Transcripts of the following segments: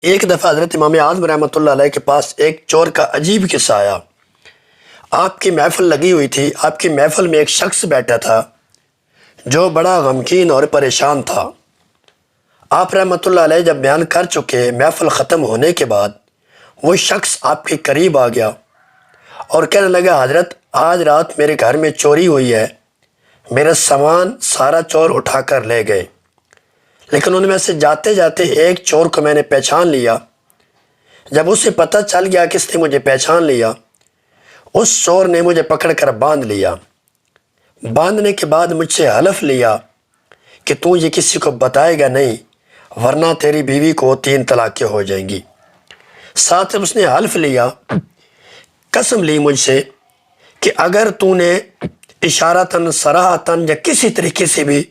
ایک دفعہ حضرت امام اعظم رحمۃ اللہ علیہ کے پاس ایک چور کا عجیب قصہ آیا۔ آپ کی محفل لگی ہوئی تھی۔ آپ کی محفل میں ایک شخص بیٹھا تھا جو بڑا غمگین اور پریشان تھا۔ آپ رحمۃ اللہ علیہ جب بیان کر چکے، محفل ختم ہونے کے بعد وہ شخص آپ کے قریب آ گیا اور کہنے لگا، حضرت آج رات میرے گھر میں چوری ہوئی ہے، میرا سامان سارا چور اٹھا کر لے گئے، لیکن ان میں سے جاتے جاتے ایک چور کو میں نے پہچان لیا۔ جب اسے پتہ چل گیا کس نے مجھے پہچان لیا، اس چور نے مجھے پکڑ کر باندھ لیا۔ باندھنے کے بعد مجھ سے حلف لیا کہ تو یہ کسی کو بتائے گا نہیں، ورنہ تیری بیوی کو 3 طلاقیں ہو جائیں گی۔ ساتھ اس نے حلف لیا، قسم لی مجھ سے کہ اگر تو نے اشارتاً صراحتاً یا کسی طریقے سے بھی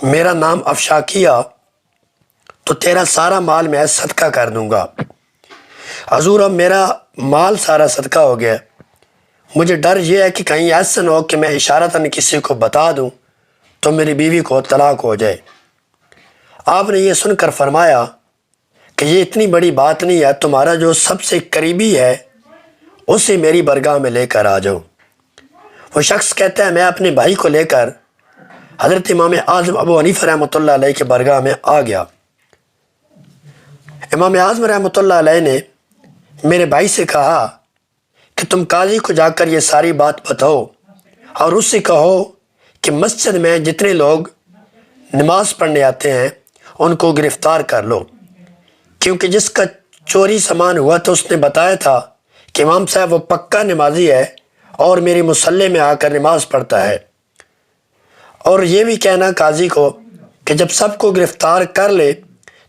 میرا نام افشا کیا تو تیرا سارا مال میں صدقہ کر دوں گا۔ حضور اب میرا مال سارا صدقہ ہو گیا، مجھے ڈر یہ ہے کہ کہیں ایسا نہ ہو کہ میں اشارتاً کسی کو بتا دوں تو میری بیوی کو طلاق ہو جائے۔ آپ نے یہ سن کر فرمایا کہ یہ اتنی بڑی بات نہیں ہے، تمہارا جو سب سے قریبی ہے اسے میری برگاہ میں لے کر آ جاؤ۔ وہ شخص کہتا ہے، میں اپنے بھائی کو لے کر حضرت امام اعظم ابو حنیفہ رحمۃ اللہ علیہ کے برگاہ میں آ گیا۔ امام اعظم رحمۃ اللہ علیہ نے میرے بھائی سے کہا کہ تم قاضی کو جا کر یہ ساری بات بتاؤ اور اس سے کہو کہ مسجد میں جتنے لوگ نماز پڑھنے آتے ہیں ان کو گرفتار کر لو، کیونکہ جس کا چوری سامان ہوا تو اس نے بتایا تھا کہ امام صاحب وہ پکا نمازی ہے اور میری مصلی میں آ کر نماز پڑھتا ہے۔ اور یہ بھی کہنا قاضی کو کہ جب سب کو گرفتار کر لے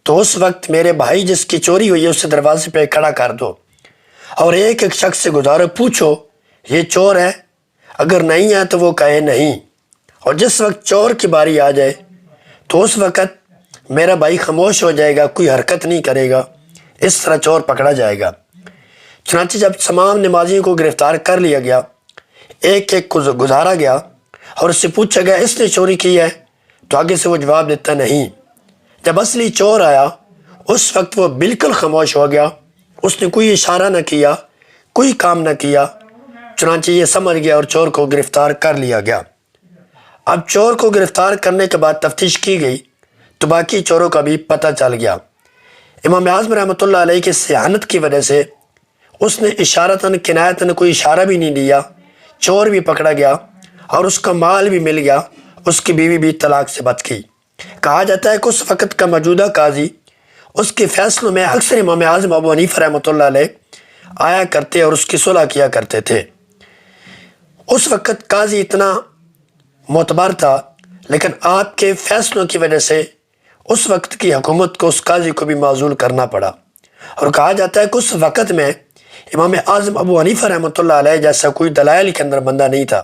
تو اس وقت میرے بھائی جس کی چوری ہوئی ہے اسے دروازے پہ کھڑا کر دو، اور ایک ایک شخص سے گزارو، پوچھو یہ چور ہے، اگر نہیں ہے تو وہ کہے نہیں، اور جس وقت چور کی باری آ جائے تو اس وقت میرا بھائی خاموش ہو جائے گا، کوئی حرکت نہیں کرے گا، اس طرح چور پکڑا جائے گا۔ چنانچہ جب تمام نمازیوں کو گرفتار کر لیا گیا، ایک ایک کو گزارا گیا اور اس سے پوچھا گیا اس نے چوری کی ہے، تو آگے سے وہ جواب دیتا نہیں۔ جب اصلی چور آیا اس وقت وہ بالکل خاموش ہو گیا، اس نے کوئی اشارہ نہ کیا، کوئی کام نہ کیا۔ چنانچہ یہ سمجھ گیا اور چور کو گرفتار کر لیا گیا۔ اب چور کو گرفتار کرنے کے بعد تفتیش کی گئی تو باقی چوروں کا بھی پتہ چل گیا۔ امام اعظم رحمۃ اللہ علیہ کی صحانت کی وجہ سے اس نے اشارتاً کنایتاً کوئی اشارہ بھی نہیں دیا، چور بھی پکڑا گیا اور اس کا مال بھی مل گیا، اس کی بیوی بھی طلاق سے بچ گئی۔ کہا جاتا ہے کہ اس وقت کا موجودہ قاضی اس کے فیصلوں میں اکثر امام اعظم ابو حنیفہ رحمۃ اللہ علیہ آیا کرتے اور اس کی صلح کیا کرتے تھے۔ اس وقت قاضی اتنا معتبر تھا، لیکن آپ کے فیصلوں کی وجہ سے اس وقت کی حکومت کو اس قاضی کو بھی معزول کرنا پڑا، اور کہا جاتا ہے کہ اس وقت میں امام اعظم ابو حنیفہ رحمۃ اللہ علیہ جیسا کوئی دلائل کے اندر بندہ نہیں تھا۔